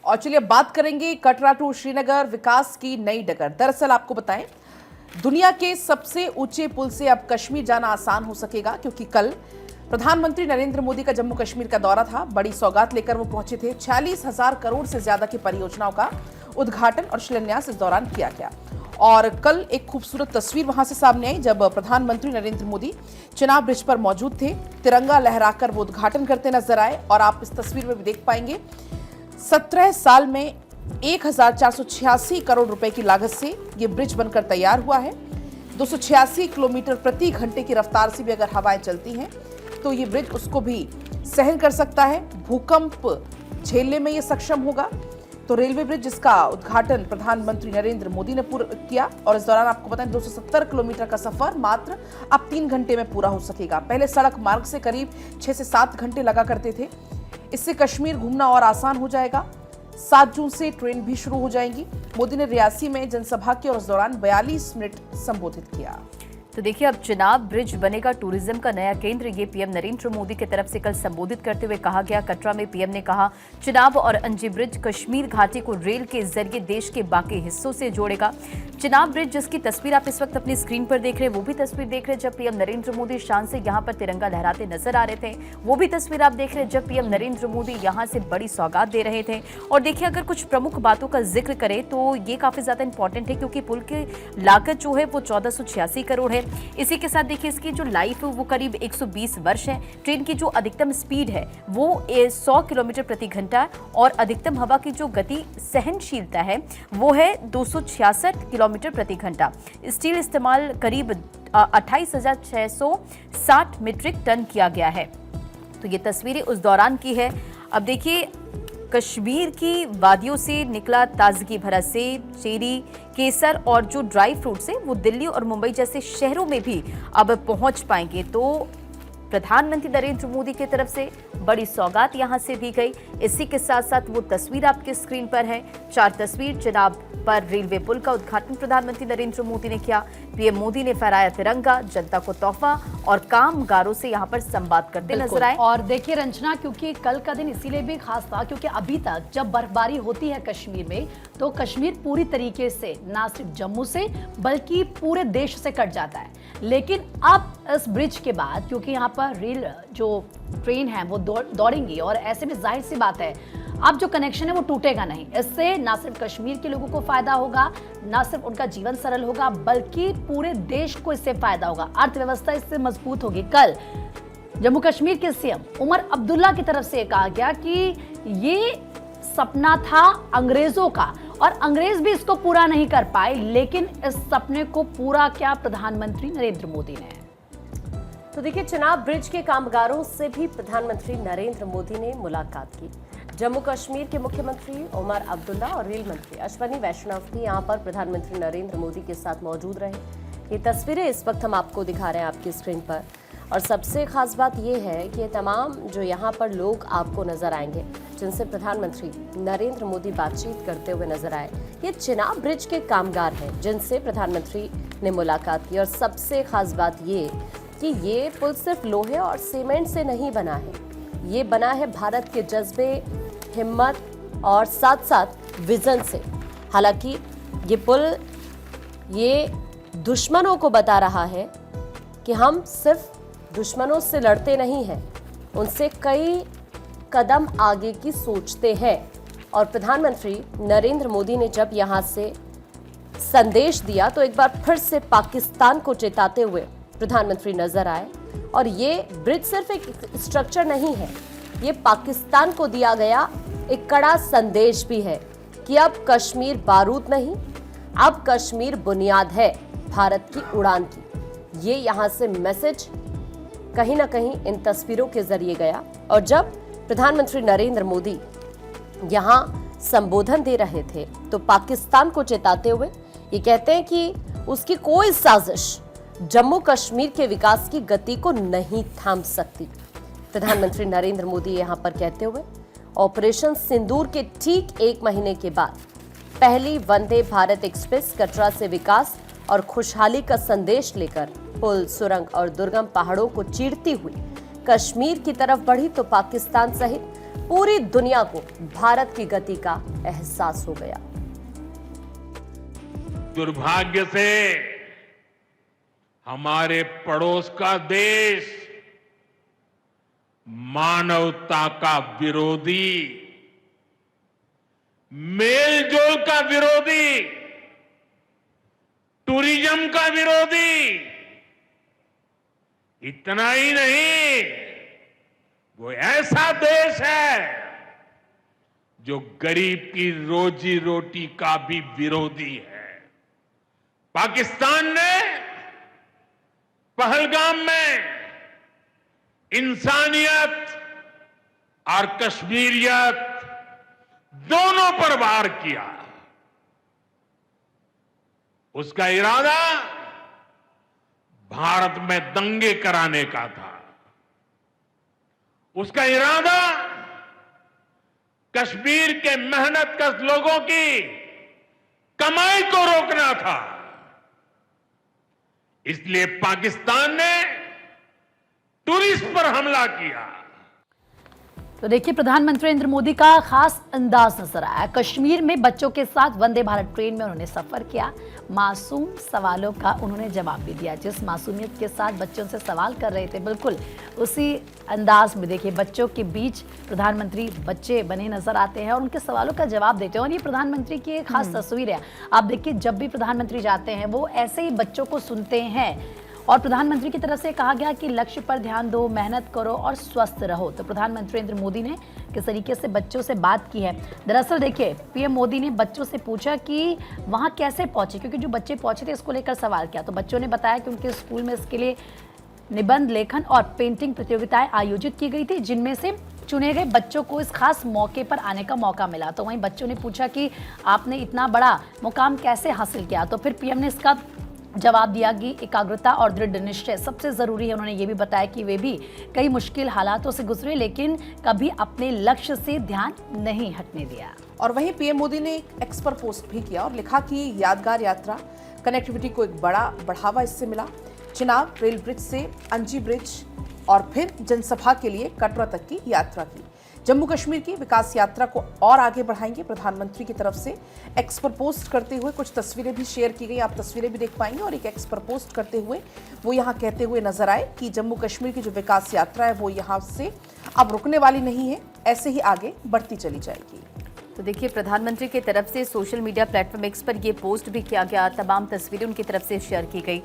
और चलिए बात करेंगे कटरा टू श्रीनगर विकास की नई डगर। दरअसल आपको बताएं, दुनिया के सबसे ऊंचे पुल से अब कश्मीर जाना आसान हो सकेगा, क्योंकि कल प्रधानमंत्री नरेंद्र मोदी का जम्मू कश्मीर का दौरा था। बड़ी सौगात लेकर वो पहुंचे थे। 46,000 करोड़ से ज्यादा की परियोजनाओं का उद्घाटन और शिलान्यास इस दौरान किया गया। और कल एक खूबसूरत तस्वीर वहां से सामने आई, जब प्रधानमंत्री नरेंद्र मोदी चिनाब ब्रिज पर मौजूद थे। तिरंगा लहराकर वो उद्घाटन करते नजर आए। और आप इस तस्वीर में भी देख पाएंगे, 17 साल में 1486 करोड़ रुपए की लागत से ये ब्रिज बनकर तैयार हुआ है। 286 किलोमीटर प्रति घंटे की रफ्तार से भी अगर हवाएं चलती हैं तो ये ब्रिज उसको भी सहन कर सकता है। भूकंप झेलने में ये सक्षम होगा। तो रेलवे ब्रिज जिसका उद्घाटन प्रधानमंत्री नरेंद्र मोदी ने पूरा किया, और इस दौरान आपको बताएं 270 किलोमीटर का सफर मात्र अब 3 घंटे में पूरा हो सकेगा। पहले सड़क मार्ग से करीब 6 से 7 घंटे लगा करते थे। इससे कश्मीर घूमना और आसान हो जाएगा। 7 जून से ट्रेन भी शुरू हो जाएंगी। मोदी ने रियासी में जनसभा की और इस दौरान 42 मिनट संबोधित किया। तो देखिए, अब चिनाब ब्रिज बनेगा टूरिज्म का नया केंद्र। ये पीएम नरेंद्र मोदी की तरफ से कल संबोधित करते हुए कहा गया। कटरा में पीएम ने कहा, चिनाब और अंजी ब्रिज कश्मीर घाटी को रेल के जरिए देश के बाकी हिस्सों से जोड़ेगा। चिनाब ब्रिज जिसकी तस्वीर आप इस वक्त अपनी स्क्रीन पर देख रहे हैं, वो भी तस्वीर देख रहे हैं जब पीएम नरेंद्र मोदी शान से यहाँ पर तिरंगा लहराते नजर आ रहे थे। वो भी तस्वीर आप देख रहे हैं जब पीएम नरेंद्र मोदी यहाँ से बड़ी सौगात दे रहे थे। और देखिए, अगर कुछ प्रमुख बातों का जिक्र करें तो ये काफी ज्यादा इंपॉर्टेंट है, क्योंकि पुल की लागत जो है वो 1486 करोड़ है। इसी के साथ देखिए, इसकी जो लाइफ है वो करीब 120 वर्ष है। ट्रेन की जो अधिकतम स्पीड है वो 100 किलोमीटर प्रति घंटा, और अधिकतम हवा की जो गति सहनशीलता है वो है 266 किलोमीटर प्रति घंटा। स्टील इस्तेमाल करीब 28,660 मीट्रिक टन किया गया है। तो ये तस्वीरें उस दौरान की है। अब देखिए, कश्मीर की वादियों से निकला ताजगी भरा सेब, चेरी, केसर और जो ड्राई फ्रूट्स है वो दिल्ली और मुंबई जैसे शहरों में भी अब पहुंच पाएंगे। तो प्रधानमंत्री नरेंद्र मोदी की तरफ से बड़ी सौगात यहां से दी गई। इसी के साथ साथ वो तस्वीर आपके स्क्रीन पर है, 4 तस्वीर। चिनाब पर रेलवे पुल का उद्घाटन प्रधानमंत्री नरेंद्र मोदी ने किया। पीएम मोदी ने फहराया तिरंगा, जनता को तोहफा और कामगारों से यहां पर संवाद करते नजर आए। और देखिए रंजना, क्योंकि कल का दिन इसीलिए भी खास था क्योंकि अभी तक जब बर्फबारी होती है कश्मीर में तो कश्मीर पूरी तरीके से ना सिर्फ जम्मू से बल्कि पूरे देश से कट जाता है। लेकिन अब इस ब्रिज के बाद, क्योंकि यहाँ पर रेल जो ट्रेन है वो दौड़ेंगी, और ऐसे में जाहिर सी बात है अब जो कनेक्शन है वो टूटेगा नहीं। इससे ना सिर्फ कश्मीर के लोगों को फायदा होगा, ना सिर्फ उनका जीवन सरल होगा, बल्कि पूरे देश को इससे फायदा होगा। अर्थव्यवस्था इससे मजबूत होगी। कल जम्मू कश्मीर के सीएम उमर अब्दुल्ला की तरफ से कहा गया कि ये सपना था अंग्रेजों का और अंग्रेज भी इसको पूरा नहीं कर पाए, लेकिन इस सपने को पूरा किया प्रधानमंत्री नरेंद्र मोदी ने। तो देखिए, चिनाब ब्रिज के कामगारों से भी प्रधानमंत्री नरेंद्र मोदी ने मुलाकात की। जम्मू कश्मीर के मुख्यमंत्री उमर अब्दुल्ला और रेल मंत्री अश्वनी वैष्णव भी यहां पर प्रधानमंत्री नरेंद्र मोदी के साथ मौजूद रहे। ये तस्वीरें इस वक्त हम आपको दिखा रहे हैं आपकी स्क्रीन पर। और सबसे खास बात यह है कि ये तमाम जो यहाँ पर लोग आपको नजर आएंगे जिनसे प्रधानमंत्री नरेंद्र मोदी बातचीत करते हुए नजर आए, ये चिनाब ब्रिज के कामगार हैं जिनसे प्रधानमंत्री ने मुलाकात की। और सबसे खास बात ये कि ये पुल सिर्फ लोहे और सीमेंट से नहीं बना है, ये बना है भारत के जज्बे, हिम्मत और साथ साथ विजन से। हालांकि ये पुल ये दुश्मनों को बता रहा है कि हम सिर्फ दुश्मनों से लड़ते नहीं हैं, उनसे कई कदम आगे की सोचते हैं। और प्रधानमंत्री नरेंद्र मोदी ने जब यहाँ से संदेश दिया तो एक बार फिर से पाकिस्तान को चेताते हुए प्रधानमंत्री नजर आए। और ये ब्रिज सिर्फ एक स्ट्रक्चर नहीं है, ये पाकिस्तान को दिया गया एक कड़ा संदेश भी है कि अब कश्मीर बारूद नहीं, अब कश्मीर बुनियाद है भारत की उड़ान की। ये यहाँ से मैसेज कहीं ना कहीं इन तस्वीरों के जरिए गया। और जब प्रधानमंत्री नरेंद्र मोदी यहाँ संबोधन दे रहे थे तो पाकिस्तान को चेताते हुए ये कहते हैं कि उसकी कोई साजिश जम्मू कश्मीर के विकास की गति को नहीं थाम सकती। प्रधानमंत्री नरेंद्र मोदी यहाँ पर कहते हुए ऑपरेशन सिंदूर के ठीक 1 महीने के बाद पहली वंदे भारत एक्सप्रेस कटरा से विकास और खुशहाली का संदेश लेकर पुल, सुरंग और दुर्गम पहाड़ों को चीरती हुई कश्मीर की तरफ बढ़ी तो पाकिस्तान सहित पूरी दुनिया को भारत की गति का एहसास हो गया। दुर्भाग्य से हमारे पड़ोस का देश मानवता का विरोधी, मेलजोल का विरोधी, टूरिज्म का विरोधी, इतना ही नहीं, वो ऐसा देश है जो गरीब की रोजी रोटी का भी विरोधी है। पाकिस्तान ने पहलगाम में इंसानियत और कश्मीरियत दोनों पर वार किया। उसका इरादा भारत में दंगे कराने का था। उसका इरादा कश्मीर के मेहनतकश लोगों की कमाई को रोकना था। इसलिए पाकिस्तान ने टूरिस्ट पर हमला किया। तो देखिए, प्रधानमंत्री नरेंद्र मोदी का खास अंदाज नजर आया। कश्मीर में बच्चों के साथ वंदे भारत ट्रेन में उन्होंने सफर किया। मासूम सवालों का उन्होंने जवाब भी दिया। जिस मासूमियत के साथ बच्चों से सवाल कर रहे थे, बिल्कुल उसी अंदाज में देखिए बच्चों के बीच प्रधानमंत्री बच्चे बने नजर आते हैं और उनके सवालों का जवाब देते हैं। और ये प्रधानमंत्री की एक खास तस्वीर है। आप देखिए, जब भी प्रधानमंत्री जाते हैं वो ऐसे ही बच्चों को सुनते हैं। और प्रधानमंत्री की तरफ से कहा गया कि लक्ष्य पर ध्यान दो, मेहनत करो और स्वस्थ रहो। तो प्रधानमंत्री नरेंद्र मोदी ने किस तरीके से बच्चों से बात की है। दरअसल देखिए, पीएम मोदी ने बच्चों से पूछा कि वहां कैसे पहुंचे, क्योंकि जो बच्चे पहुंचे थे इसको लेकर सवाल किया। तो बच्चों ने बताया कि उनके स्कूल में इसके लिए निबंध लेखन और पेंटिंग प्रतियोगिताएं आयोजित की गई थी, जिनमें से चुने गए बच्चों को इस खास मौके पर आने का मौका मिला। तो वहीं बच्चों ने पूछा कि आपने इतना बड़ा मुकाम कैसे हासिल किया। तो फिर पीएम ने इसका जवाब दिया कि एकाग्रता और दृढ़ निश्चय सबसे जरूरी है। उन्होंने ये भी बताया कि वे भी कई मुश्किल हालातों से गुजरे, लेकिन कभी अपने लक्ष्य से ध्यान नहीं हटने दिया। और वहीं पीएम मोदी ने एक एक्स पर पोस्ट भी किया और लिखा कि यादगार यात्रा, कनेक्टिविटी को एक बड़ा बढ़ावा इससे मिला। चिनाब रेल ब्रिज से अंजी ब्रिज और फिर जनसभा के लिए कटरा तक की यात्रा की। जम्मू कश्मीर की विकास यात्रा को और आगे बढ़ाएंगे। प्रधानमंत्री की तरफ से एक्स पर पोस्ट करते हुए कुछ तस्वीरें भी शेयर की गई, आप तस्वीरें भी देख पाएंगे। और एक एक्स पर पोस्ट करते हुए वो यहाँ कहते हुए नजर आए कि जम्मू कश्मीर की जो विकास यात्रा है वो यहाँ से अब रुकने वाली नहीं है, ऐसे ही आगे बढ़ती चली जाएगी। तो देखिए, प्रधानमंत्री की तरफ से सोशल मीडिया प्लेटफॉर्म एक्स पर ये पोस्ट भी किया गया, तमाम तस्वीरें उनकी तरफ से शेयर की गई।